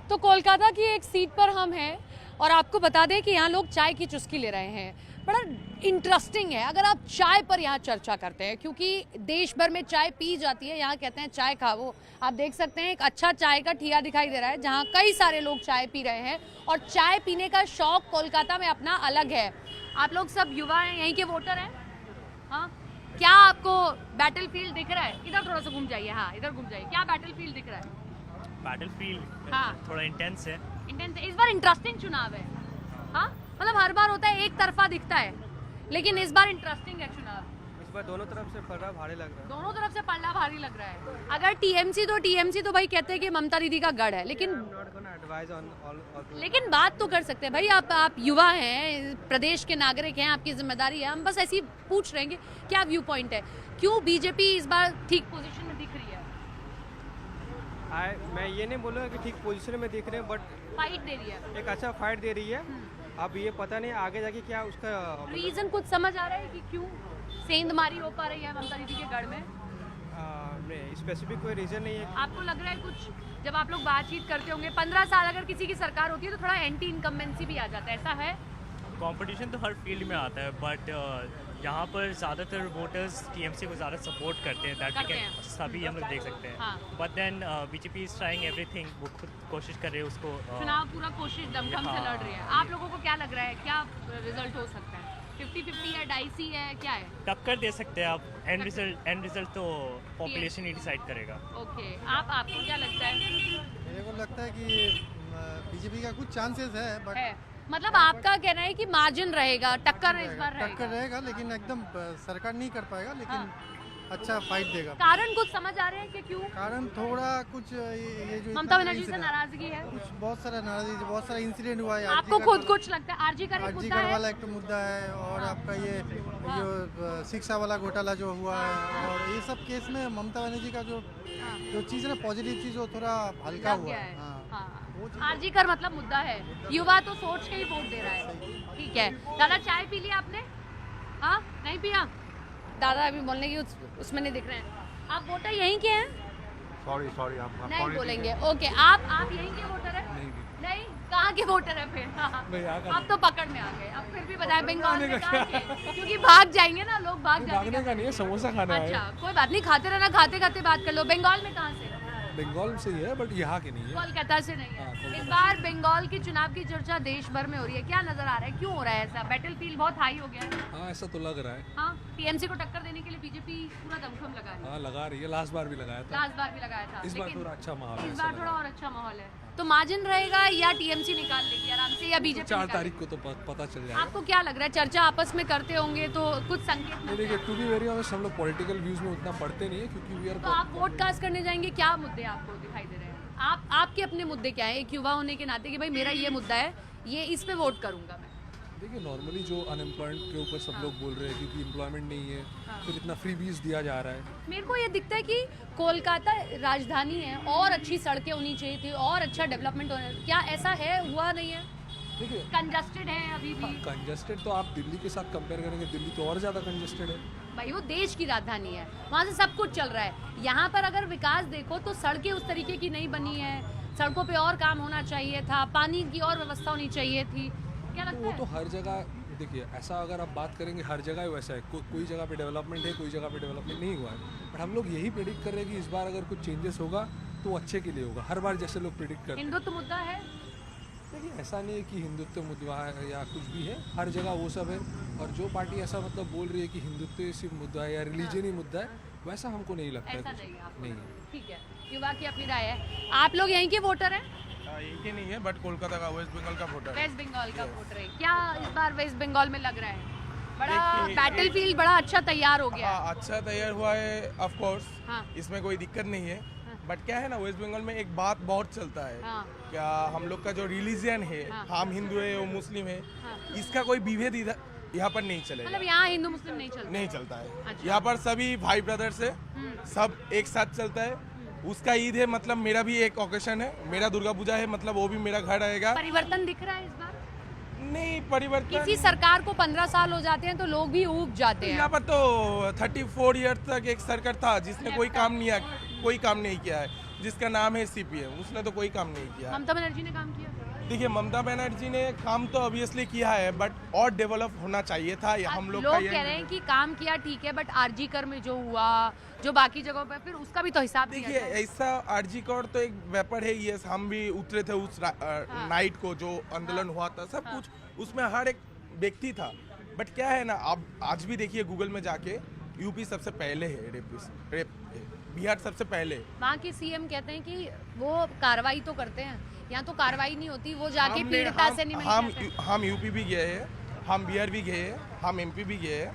तो कोलकाता की एक सीट पर हम हैं और आपको बता दें कि यहाँ लोग चाय की चुस्की ले रहे हैं। बड़ा इंटरेस्टिंग है अगर आप चाय पर यहाँ चर्चा करते हैं, क्योंकि देश भर में चाय पी जाती है, यहाँ कहते हैं चाय खाओ। आप देख सकते हैं एक अच्छा चाय का ठिया दिखाई दे रहा है जहाँ कई सारे लोग चाय पी रहे हैं और चाय पीने का शौक कोलकाता में अपना अलग है। आप लोग सब युवा हैं, यहीं के वोटर हैं। हाँ, क्या आपको बैटलफील्ड दिख रहा है? इधर थोड़ा सा घूम जाइए। हाँ, इधर घूम जाइए। क्या बैटलफील्ड दिख रहा है? बैटलफील्ड हाँ, थोड़ा इंटेंस है। इंटेंस। इस बार इंटरेस्टिंग चुनाव है। हाँ, मतलब हर बार होता है एक तरफा दिखता है, लेकिन इस बार इंटरेस्टिंग है चुनाव। इस बार दोनों तरफ से पलड़ा भारी लग रहा है। दोनों तरफ से पलड़ा भारी लग रहा है। अगर टीएमसी तो भाई कहते हैं कि ममता दीदी का गढ़ है, लेकिन बात तो कर सकते हैं भाई। आप युवा हैं, प्रदेश के नागरिक हैं, आपकी जिम्मेदारी है। हम बस ऐसी पूछ रहे हैं कि क्या व्यू पॉइंट है, क्यों बीजेपी इस बार ठीक पोजीशन में दिख रही है? मैं ये नहीं बोलूँगा कि ठीक पोजीशन में दिख रहे हैं, बट फाइट दे रही है, एक अच्छा फाइट दे रही है। अब ये पता नहीं आगे जाके क्या उसका रीजन कुछ समझ आ रहा है कि क्यों सेंधमारी हो पा रही है ममता दीदी के गढ़ में? स्पेसिफिक कोई रीजन नहीं है। आपको लग रहा है कुछ, जब आप लोग बातचीत करते होंगे 15 साल अगर किसी की सरकार होती है तो थोड़ा एंटी इनकम्बेंसी भी आ जाता है, ऐसा है? कंपटीशन तो हर फील्ड में आता है, बट यहाँ पर ज़्यादातर वोटर्स टीएमसी को ज़्यादा सपोर्ट करते हैं। दैट सभी हम लोग देख सकते हैं। हाँ। But then BJP is trying everything. वो खुद कोशिश कर रहे हैं उसको चुनाव पूरा कोशिश दमखम से लड़ रही है। आप लोगों को क्या लग रहा है, क्या रिजल्ट हो सकता है? 50-50 है, डाइसी है, क्या है? टक्कर दे सकते हैं आप। एंड रिजल्ट तो पॉपुलेशन ही डिसाइड करेगा। ओके, आपको क्या लगता है? मेरे को लगता है कि बीजेपी का कुछ चांसेस है, बट है मतलब आपका कहना है कि मार्जिन रहेगा, टक्कर इस बार टक्कर रहेगा, लेकिन एकदम सरकार नहीं कर पाएगा, लेकिन अच्छा फाइट देगा। कारण कुछ समझ आ रहे हैं कि क्यों? कारण थोड़ा कुछ ये जो ममता बनर्जी से नाराजगी है, कुछ बहुत सारा नाराजगी, बहुत सारा इंसिडेंट हुआ है। आपको खुद कुछ लगता है? आरजी का आरजी मुद्दा है वाला एक मुद्दा है, और आपका ये जो शिक्षा वाला घोटाला जो हुआ है, और ये सब केस में ममता बनर्जी का जो चीज़ है ना, पॉजिटिव चीज़, वो थोड़ा हल्का लग हुआ गया है। आरजी कर मतलब मुद्दा है, युवा तो सोच के ही वोट दे रहा है। ठीक है दादा, चाय पी लिया आपने? हाँ, नहीं पिया? दादा अभी बोलने की उसमें नहीं दिख रहे हैं। आप वोटर यहीं के हैं? सॉरी आप नहीं बोलेंगे। ओके, आप यहीं के वोटर हैं? नहीं, कहाँ के वोटर है फिर? आप तो पकड़ में आ गए। अब फिर भी बताएं बंगाल में कहाँ के? क्योंकि भाग जाएंगे ना लोग, भाग जाएंगे का नहीं है, समोसा खाना है। अच्छा, कोई बात नहीं, खाते रहना, खाते खाते बात कर लो। बंगाल में कहाँ से? बंगाल से ही है, बट यहाँ के नहीं है। कोलकाता से नहीं है। इस बार बंगाल की चुनाव की चर्चा देश भर में हो रही है, क्या नजर आ रहा है, क्यों हो रहा है ऐसा? बैटलफील्ड बहुत हाई हो गया है। हाँ, ऐसा तो लग रहा है। हाँ, टीएमसी को टक्कर देने के लिए बीजेपी पूरा दमखम लगा रही है। हाँ, लगा रही है। लास्ट बार भी लगाया था। लास्ट बार भी लगाया था। इस बार थोड़ा अच्छा माहौल है। इस बार थोड़ा और अच्छा माहौल है। तो मार्जिन रहेगा या टीएमसी निकाल लेगी आराम से, या बीजेपी? 4 तारीख को तो पता चल जाएगा। आपको क्या लग रहा है, चर्चा आपस में करते होंगे तो कुछ संकेत? नहीं, देखिए, टू बी वेरी ऑनेस्ट, हम लोग पॉलिटिकल व्यूज में उतना पढ़ते नहीं है, क्योंकि वी आर। तो आप वोट कास्ट करने जाएंगे, क्या मुद्दे आपको दिखाई दे रहे हैं? आपके अपने मुद्दे क्या है एक युवा होने के नाते कि भाई मेरा ये मुद्दा है, ये इस पे वोट करूंगा मैं? देखिए, नॉर्मली जो अनएम्प्लॉयमेंट के ऊपर सब लोग बोल रहे हैं, क्योंकि एम्प्लॉयमेंट नहीं है, फिर इतना फ्री बीज दिया जा रहा है। मेरे को ये दिखता है कि कोलकाता राजधानी है और अच्छी सड़कें होनी चाहिए थी और अच्छा डेवलपमेंट होना, क्या ऐसा है? हुआ नहीं है? देखिए, कंजस्टेड है अभी भी। कंजस्टेड तो आप दिल्ली के साथ कंपेयर करेंगे, दिल्ली तो और ज़्यादा कंजस्टेड है भाई, वो देश की राजधानी है, वहाँ से सब कुछ चल रहा है। यहाँ पर अगर विकास देखो तो सड़कें उस तरीके की नहीं बनी है, सड़कों पे और काम होना चाहिए था, पानी की और व्यवस्था होनी चाहिए थी। क्या लगता है? वो तो हर जगह, देखिए, ऐसा अगर आप बात करेंगे हर जगह वैसा है। कोई जगह पे डेवलपमेंट है, कोई जगह पे डेवलपमेंट नहीं हुआ है। बट हम लोग यही प्रेडिक्ट कर रहे हैं कि इस बार अगर कुछ चेंजेस होगा तो अच्छे के लिए होगा, हर बार जैसे लोग प्रेडिक्ट करते हैं। हिंदुत्व मुद्दा है? देखिए, ऐसा नहीं है कि हिंदुत्व मुद्दा है या कुछ भी है, हर जगह वो सब है। और जो पार्टी ऐसा मतलब बोल रही है कि हिंदुत्व सिर्फ मुद्दा है या रिलीजन ही मुद्दा है, वैसा हमको नहीं लगता ऐसा है। नहीं है। ठीक है, युवा की अपनी राय है। आप लोग यहीं के वोटर हैं? यही के नहीं है, बट कोलकाता का, वेस्ट बंगाल का वोटर है। वेस्ट बंगाल का वोटर है। क्या इस बार वेस्ट बंगाल में लग रहा है बड़ा देखिए, बैटलफील्ड बड़ा अच्छा तैयार हो गया है? हाँ, अच्छा तैयार हुआ है, ऑफ कोर्स। हाँ। इसमें कोई दिक्कत नहीं है, बट क्या है ना, वेस्ट बंगाल में एक बात बहुत चलता है। हाँ। क्या हम लोग का जो रिलीजन है, हाँ। हम हिंदू है, वो मुस्लिम है, हाँ। इसका कोई विभेद यहाँ पर नहीं चलेगा। मतलब यहाँ हिंदू मुस्लिम नहीं चलता? नहीं चलता है। अच्छा। यहाँ पर सभी भाई ब्रदर्स है, सब एक साथ चलता है। उसका ईद है, मतलब मेरा भी एक ओकेशन है, मेरा दुर्गा पूजा है, मतलब वो भी मेरा घर आएगा। परिवर्तन दिख रहा है इस बार? नहीं, परिवर्तन किसी सरकार को 15 साल हो जाते हैं तो लोग भी ऊब जाते हैं। यहाँ पर तो 34 ईयर तक एक सरकार था जिसने कोई काम नहीं किया है। जिसका नाम है सीपीएम, उसने तो कोई काम नहीं किया। ममता बनर्जी ने काम किया। देखिए ममता बनर्जी ने काम तो ऑब्वियसली किया है, बट और डेवलप होना चाहिए था। या हम लोग का कह रहे हैं कि काम किया ठीक है, बट आरजी कर में जो हुआ, जो बाकी जगहों पर, फिर उसका भी तो हिसाब दिया देखिए जाए। ऐसा आरजी कौर तो एक वेपन है। ये हम भी उतरे थे उस नाइट को जो आंदोलन हुआ था, सब कुछ उसमें हर एक व्यक्ति था। बट क्या है ना, आप आज भी देखिए गूगल में जाके, यूपी सबसे पहले है रेप, बिहार सबसे पहले। वहाँ के सीएम कहते हैं कि वो कार्रवाई तो करते हैं, यहाँ तो कार्रवाई नहीं होती, वो जाके पीड़िता से नहीं मिलते। हम यूपी भी गए हैं, हम बिहार भी गए हैं, हम एमपी भी गए हैं,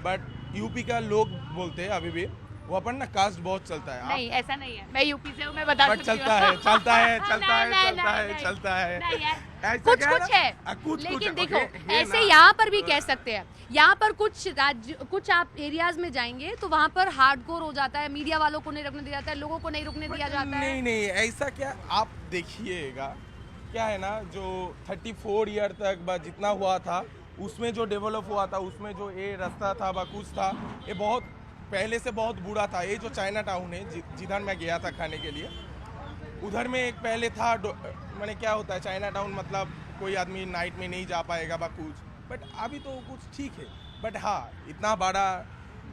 बट यूपी का लोग बोलते हैं अभी भी वो अपन ना कास्ट बहुत चलता है। नहीं ऐसा नहीं है, मैं यूपी से हूँ, मैं बता सकती हूँ। चलता है चलता है चलता है नहीं, चलता है नहीं, चलता है नहीं यार, ऐसा कुछ क्या है कुछ ना? है, कुछ लेकिन कुछ, देखो ओके, ये ऐसे ना- यहाँ पर भी कह सकते हैं। यहाँ पर कुछ राज्य, कुछ आप एरियाज में जाएंगे तो वहाँ पर हार्डकोर हो जाता है, मीडिया वालों को नहीं रुकने दिया जाता है, लोगों को नहीं रुकने दिया जाता है। नहीं नहीं ऐसा क्या, आप देखिएगा क्या है ना, जो 34 ईयर तक जितना हुआ था उसमें जो डेवलप हुआ था, उसमें जो ये रास्ता था कुछ था, ये बहुत पहले से बहुत बुरा था। ये जो चाइना टाउन है जिधर मैं गया था खाने के लिए, उधर में एक पहले था, मैंने क्या होता है चाइना टाउन, मतलब कोई आदमी नाइट में नहीं जा पाएगा कुछ, बट अभी तो कुछ ठीक है। बट हाँ, इतना बड़ा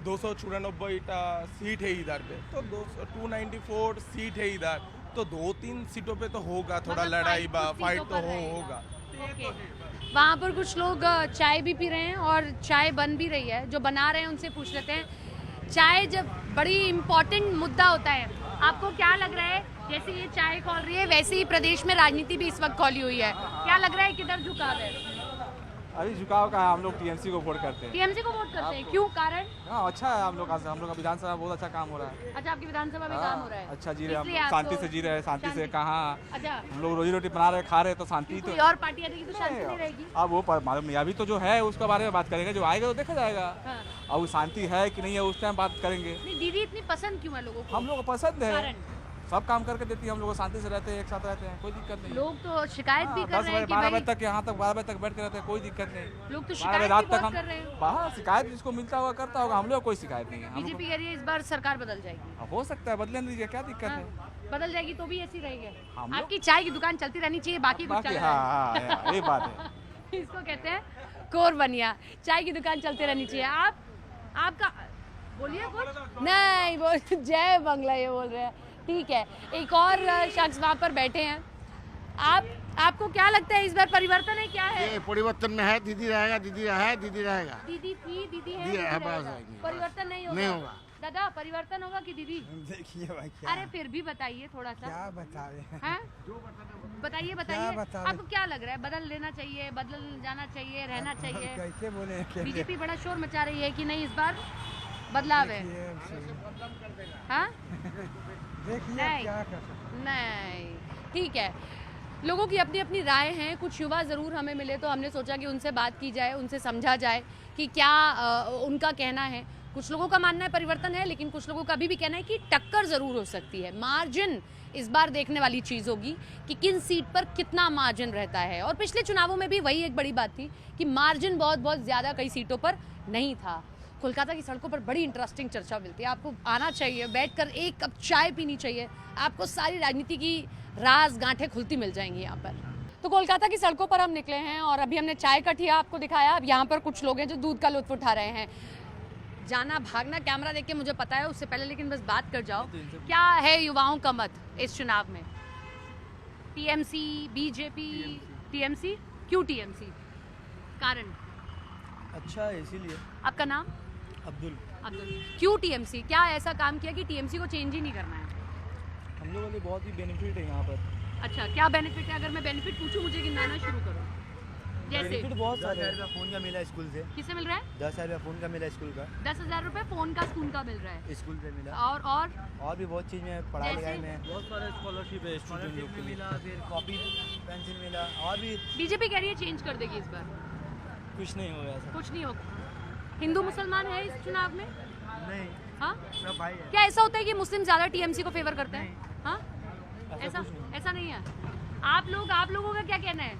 294 सीट है इधर पे, तो 294 सीट है इधर, तो 2-3 सीटों पे तो होगा थोड़ा मतलब लड़ाई फाइट तो रहेगा। होगा। वहाँ पर कुछ लोग चाय भी पी रहे हैं और चाय बन भी रही है, जो बना रहे हैं उनसे पूछ लेते हैं। चाय जब बड़ी इम्पोर्टेंट मुद्दा होता है, आपको क्या लग रहा है, जैसे ये चाय खोल रही है वैसे ही प्रदेश में राजनीति भी इस वक्त खोली हुई है, क्या लग रहा है किधर झुकाव है? अभी झुकाव का है, हम लोग टीएमसी को वोट करते हैं। टीएमसी को वोट करते हैं, क्यों, कारण? हाँ अच्छा है, हम लोग का विधानसभा बहुत अच्छा काम हो रहा है। अच्छा, आपकी विधानसभा में काम हो रहा है, अच्छा जी रहे, इसलिए हम आप शांति तो- से जी रहे हैं, शांति से कहाँ अच्छा, हम लोग रोजी रोटी बना रहे खा रहे, तो शांति कोई तो और पार्टी आएगी तो शांति नहीं रहेगी। अब वो मालूम नहीं, अभी तो जो है उसके बारे में बात करेंगे, जो आएगा तो देखा जाएगा। हाँ। अब वो शांति है कि नहीं है उस टाइम बात करेंगे। नहीं, दीदी इतनी पसंद क्यों है लोगों को? हम लोग को पसंद है, कारण? सब काम करके देती है, हम लोग शांति से रहते हैं, एक साथ रहते हैं, कोई दिक्कत नहीं। लोग तो शिकायत भी कर 10 रहे हैं बजे कि 12 भाई, बजे तक, यहाँ तक 12 बजे तक बैठ के रहते हैं, कोई दिक्कत नहीं। लोग तो 12 शिकायत बजे भी रात तक बहुत हम कर रहे हैं। बाहर शिकायत जिसको मिलता होगा करता होगा, हम लोग कोई शिकायत नहीं है। हम बीजेपी कह रही है इस बार सरकार बदल जाएगी। लोग हो सकता है, बदले दीजिए, क्या दिक्कत हाँ, है। बदल जाएगी तो भी ऐसी रहेगी। हम लोग- आपकी चाय की दुकान चलती रहनी चाहिए, बाकी कुछ बाकी चल हाँ रहा हाँ ये बात है। है। इसको कहते हैं कोर बनिया, चाय की दुकान चलती रहनी चाहिए। आपका बोलिए कुछ नहीं, बोल जय बंगला ये बोल रहे हैं, ठीक है। एक और शख्स वहाँ पर बैठे हैं। आपको क्या लगता है इस बार परिवर्तन है, क्या है? ये परिवर्तन में है, दीदी रहेगा, दीदी है, दीदी रहेगा। दीदी थी, दीदी है, दीदी है, दीदी बस रहेगा। आएगी। परिवर्तन नहीं होगा। नहीं होगा। दादा, परिवर्तन होगा कि दीदी? देखिए भाई क्या अरे फिर भी बताइए थोड़ा सा। क्या बतावे हैं? बताइए बताइए, आपको क्या लग रहा है, बदल लेना चाहिए, बदल जाना चाहिए, रहना चाहिए? कैसे बोले बीजेपी बड़ा शोर मचा रही है कि नहीं इस बार बदलाव है? हाँ? देखिए नहीं। क्या कर सकते नहीं, ठीक है। लोगों की अपनी अपनी राय हैं। कुछ युवा ज़रूर हमें मिले तो हमने सोचा कि उनसे बात की जाए, उनसे समझा जाए कि क्या उनका कहना है। कुछ लोगों का मानना है परिवर्तन है, लेकिन कुछ लोगों का अभी भी कहना है कि टक्कर ज़रूर हो सकती है। मार्जिन इस बार देखने वाली चीज़ होगी कि किन सीट पर कितना मार्जिन रहता है। और पिछले चुनावों में भी वही एक बड़ी बात थी कि मार्जिन बहुत बहुत ज़्यादा कई सीटों पर नहीं था। कोलकाता की सड़कों पर बड़ी इंटरेस्टिंग चर्चा मिलती है, आपको आना चाहिए, बैठकर एक कप चाय पीनी चाहिए, आपको सारी राजनीति की राज गांठें खुलती मिल जाएंगी यहाँ पर। तो कोलकाता की सड़कों पर हम निकले हैं और अभी हमने चाय का ठिया आपको दिखाया। अब यहाँ पर कुछ लोग हैं जो दूध का लुत्फ उठा रहे हैं। जाना भागना कैमरा देख के मुझे पता है, उससे पहले लेकिन बस बात कर जाओ, क्या है युवाओं का मत इस चुनाव में? TMC, BJP? टीएमसी? क्यों टीएमसी? कारण? अच्छा है इसीलिए। आपका नाम? अब्दुल। क्यों टीएमसी? क्या ऐसा काम किया कि टीएमसी को चेंज ही नहीं करना है? हम लोगों के लिए बहुत ही बेनिफिट है यहाँ पर। अच्छा, क्या बेनिफिट है? अगर मैं बेनिफिट पूछूं, मुझे गिनाना शुरू करो। जैसे बेनिफिट बहुत सारे। 10,000 रुपया फ़ोन का मिला स्कूल से। किससे मिल रहा है? 10,000 रुपया फ़ोन का मिला स्कूल का। 10,000 रुपए फोन का स्कूल का मिल रहा है, स्कूल से मिला। और भी बहुत चीज़ में, पढ़ाई जैसे? लिखाई में बहुत सारे स्कॉलरशिप है स्टूडेंट लोग के लिए। मिला, फिर कॉपी पेंसिल मिला, और भी बीजेपी कह रही है चेंज कर देगी इस बार। कुछ नहीं होगा ऐसा। कुछ नहीं होगा। हिंदू मुसलमान है इस चुनाव में? नहीं, हाँ, सब भाई है। क्या ऐसा होता है कि मुस्लिम ज्यादा टीएमसी को फेवर करते हैं? हाँ, ऐसा कुछ नहीं। ऐसा नहीं है। आप लोगों का क्या कहना है?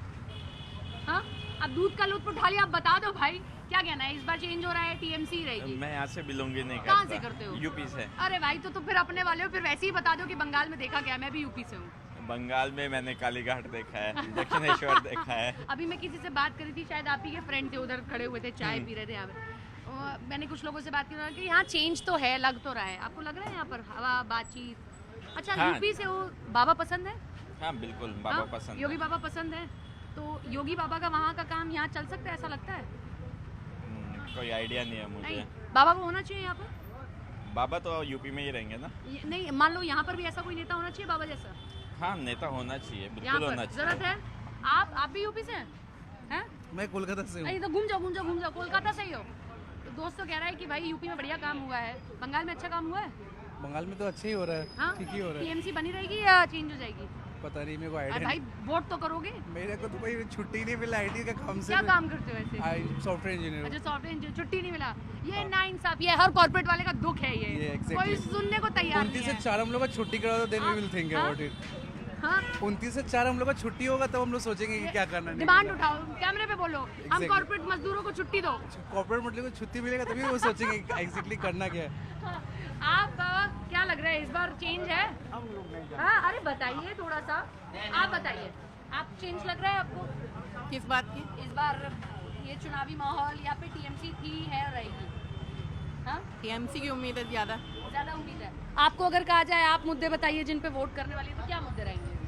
हाँ, अब दूध का लुत्फ उठा लिया, आप बता दो भाई क्या कहना है, इस बार चेंज हो रहा है, टीएमसी रहेगी? मैं यहाँ से बिलोंग ही नहीं करता। कहाँ से करते हो? यूपी से। अरे भाई तो फिर अपने वाले हो, फिर वैसे ही बता दो कि बंगाल में देखा क्या, मैं भी यूपी से हूँ। बंगाल में मैंने कालीघाट देखा है, दक्षिणेश्वर देखा है। अभी मैं किसी से बात करी थी, शायद आप ही के फ्रेंड थे, उधर खड़े हुए थे, चाय पी रहे थे यहाँ पे। मैंने कुछ लोगों से बात की, उन्होंने कहा कि यहाँ चेंज तो है, लग तो रहा है। आपको लग रहा है यहाँ पर हवा, बातचीत? अच्छा, हाँ। यूपी से हो, बाबा पसंद है? हाँ बिल्कुल, बाबा हाँ? पसंद है। योगी बाबा पसंद है, तो योगी बाबा का वहाँ का काम यहाँ चल सकता है, ऐसा लगता है? कोई आइडिया नहीं है मुझे। नहीं, बाबा को होना चाहिए यहाँ पर? बाबा तो यूपी में ही रहेंगे ना। नहीं, मान लो यहाँ पर भी ऐसा कोई नेता होना चाहिए बाबा जैसा? हाँ, नेता होना चाहिए, यहाँ बिल्कुल होना पर चाहिए। जरूरत है। आप भी यूपी से हैं? मैं कोलकाता से हूँ। अरे तो घूम जाओ, कोलकाता से ही हो? तो दोस्त तो कह रहा है कि भाई यूपी में बढ़िया काम हुआ है, बंगाल में अच्छा काम हुआ है? बंगाल में तो अच्छा ही हो रहा है। हाँ, ठीक ही हो रहा है। टीएमसी बनी रहेगी या चेंज हो जाएगी? पता नहीं, मेरे को अरे आइडिया भाई वोट तो करोगे? नहीं। मेरे को तो भाई छुट्टी नहीं मिला आईटी का काम से। क्या काम करते हो वैसे? Software engineer. अच्छा, सॉफ्टवेयर इंजीनियर, छुट्टी नहीं मिला। ये ना इंसाफ, ये हर कॉर्पोरेट वाले का दुख है ये exactly। कोई सुनने को तैयार नहीं 29 से है। 4 हम लोग का छुट्टी करा तो देन वी विल थिंक हाँ? About it. हाँ, 29 से 4 हम लोग का छुट्टी होगा तब हम लोग सोचेंगे कि क्या करना है। डिमांड उठाओ, कैमरे पे बोलो, हम Exactly। कॉर्पोरेट मजदूरों को छुट्टी दो। कॉर्पोरेट मतलब को छुट्टी मिलेगा तभी वो सोचेंगे एग्जैक्टली करना क्या है। आप क्या लग रहा है, इस बार चेंज है? हाँ, अरे बताइए थोड़ा सा, आप बताइए, आप चेंज लग रहा है आपको? किस बात की? इस बार ये चुनावी माहौल या फिर टीएमसी थी है रहेगी? हाँ, टीएमसी की उम्मीद है ज्यादा। ज्यादा उम्मीद है। आपको अगर कहा जाए आप मुद्दे बताइए जिन पे वोट करने वाले हैं, तो क्या मुद्दे रहेंगे?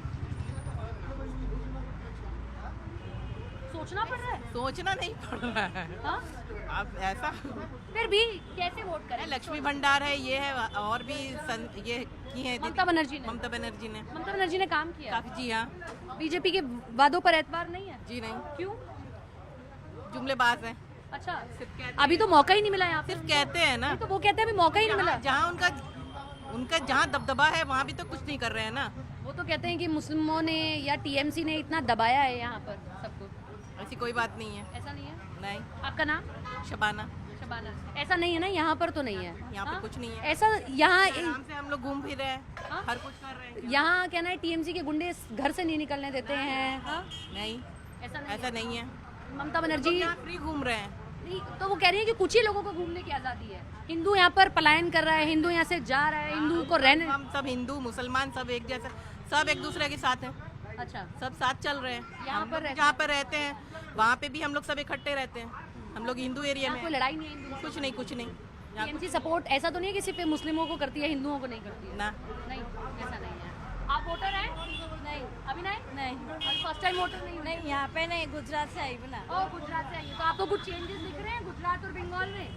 सोचना पड़ रहा है? सोचना नहीं पड़ रहा है। हाँ? अब ऐसा फिर भी कैसे वोट करें? लक्ष्मी भंडार है, ये है, और भी ये की है ममता बनर्जी ने। ममता बनर्जी ने ममता बनर्जी ने काम किया काफी। जी हाँ। बीजेपी के वादों पर एतबार नहीं है? जी नहीं, क्यों? जुमलेबाज है। अच्छा, सिर्फ कहते अभी तो मौका ही नहीं मिला यहाँ पे। सिर्फ कहते हैं ना। तो वो कहते हैं अभी मौका ही नहीं मिला। जहाँ उनका जहाँ दबदबा है वहाँ भी तो कुछ नहीं कर रहे हैं ना। वो तो कहते हैं कि मुस्लिमों ने या टीएमसी ने इतना दबाया है यहाँ पर सबको। ऐसी कोई बात नहीं है। ऐसा नहीं है? नहीं। आपका नाम? शबाना। शबाना। ऐसा नहीं है ना, यहाँ पर तो नहीं है? यहाँ पे हाँ? कुछ नहीं है। ऐसा यहाँ आराम से हम लोग घूम फिर रहे हैं, हाँ? हर कुछ कर रहे हैं। यहाँ कहना है टीएमसी के गुंडे घर से नहीं निकलने देते हैं। हाँ? नहीं, ऐसा नहीं है। है। ममता बनर्जी फ्री घूम रहे हैं। नहीं, तो वो कह रही है कि कुछ ही लोगों को घूमने की आज़ादी है। हिंदू यहाँ पर पलायन कर रहा है, हिंदू यहाँ से जा रहा है, हिंदू को रहने। हम सब हिंदू मुसलमान सब एक जैसे, सब एक दूसरे के साथ हैं। अच्छा, सब साथ चल रहे हैं। यहाँ पर जहाँ पर रहते हैं वहाँ पे भी हम लोग सब इकट्ठे रहते हैं। हम लोग हिंदू एरिया यहाँ में। कोई लड़ाई नहीं है हिंदू? कुछ नहीं, कुछ नहीं। यहाँ टीएमसी सपोर्ट ऐसा तो नहीं है किसी पे मुस्लिमों को करती है, हिंदुओं को नहीं करती है? ना। नहीं, ऐसा नहीं है। आप वोटर हैं? नहीं। अभी नहीं? फर्स्ट टाइम वोटर नहीं? नहीं, यहाँ पे नहीं, गुजरात से आई बना। और गुजरात से आई है, तो आपको कुछ चेंजेस दिख रहे हैं गुजरात और बंगाल में?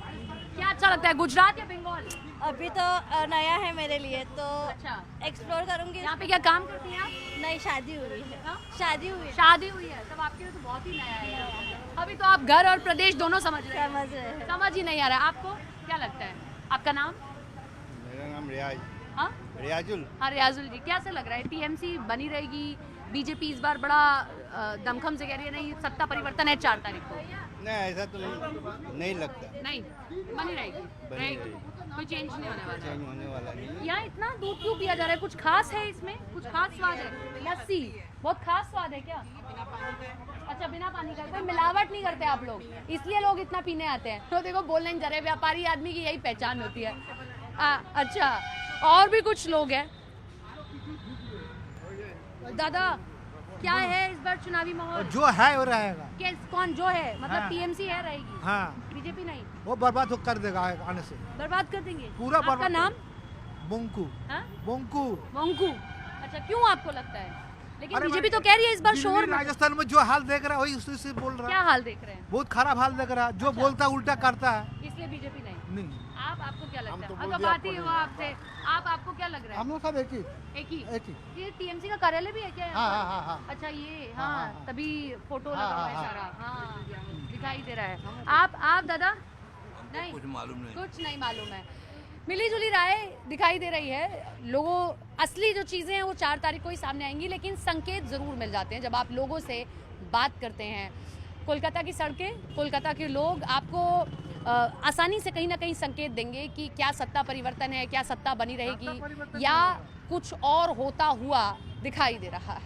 क्या अच्छा लगता है, गुजरात या बंगाल? अभी तो नया है मेरे लिए, तो अच्छा, एक्सप्लोर करूंगी। यहाँ पे क्या काम करती हैं आप? नहीं, शादी हुई है। हाँ? शादी हुई है। शादी हुई है, तब आपके लिए तो बहुत ही नया है। अभी तो आप घर और प्रदेश दोनों समझ रहे हैं। समझ रहे हैं। समझ ही नहीं आ रहा है। आपको क्या लगता है? आपका नाम? मेरा नाम रियाज। हाँ, रियाजुल। हाँ, रियाजुल जी, क्या से लग रहा है, टीएमसी बनी रहेगी? बीजेपी इस बार बड़ा दमखम से कह रही है नहीं सत्ता परिवर्तन है 4 तारीख को। नहीं, ऐसा तो नहीं लगता। नहीं, बनी रहेगी। कोई चेंज नहीं होने वाला। चेंज होने वाला नहीं। यहाँ इतना दूध क्यों पिया जा रहा है? कुछ खास है इसमें? कुछ खास स्वाद है? लस्सी बहुत खास स्वाद है क्या? अच्छा, बिना पानी का, कोई मिलावट नहीं करते आप लोग, इसलिए लोग इतना पीने आते हैं। तो देखो, बोलने नहीं जा रहे, व्यापारी आदमी की यही पहचान होती है। अच्छा, और भी कुछ लोग हैं। दादा, क्या है इस बार चुनावी माहौल? जो है वो रहेगा। कौन जो है, मतलब हाँ। टीएमसी है रहेगी? हाँ, बीजेपी नहीं? वो बर्बाद हो कर देगा आने से। बर्बाद कर देंगे पूरा आपका बर्बाद। नाम? बोंकू। हाँ? बोंकू। मंकू। अच्छा, क्यों आपको लगता है? लेकिन बीजेपी तो कह रही है इस बार शोर मत- राजस्थान में जो हाल देख रहा है वही उसी से बोल रहा क्या है। हाल देख रहे हैं? बहुत खराब हाल देख रहा है, जो बोलता है उल्टा करता है। इसलिए बीजेपी नहीं? नहीं, आपको क्या लगता हम तो है? बोल अब दिया बात ही आपको हुआ आपसे, आपको क्या लग रहा है? हम लोग सब एक ही। एक ही? एक ही। ये टीएमसी का कार्यालय भी है क्या यहाँ हाँ, पर? हाँ, हाँ, हाँ। अच्छा, ये हाँ, हाँ, हाँ, हाँ। तभी फोटो हाँ, लगा हुआ है हाँ, सारा। हाँ, दिखाई दे रहा है। आप दादा? नहीं, कुछ मालूम नहीं। कुछ नहीं मालूम है। मिली जुली राय दिखाई दे रही है। लोगों, असली जो चीज़ें हैं वो 4 तारीख को ही सामने आएंगी, लेकिन संकेत ज़रूर मिल जाते हैं जब आप लोगों से बात करते हैं। कोलकाता की सड़कें, कोलकाता के लोग आपको आसानी से कहीं ना कहीं संकेत देंगे कि क्या सत्ता परिवर्तन है, क्या सत्ता बनी रहेगी, या कुछ और होता हुआ दिखाई दे रहा है।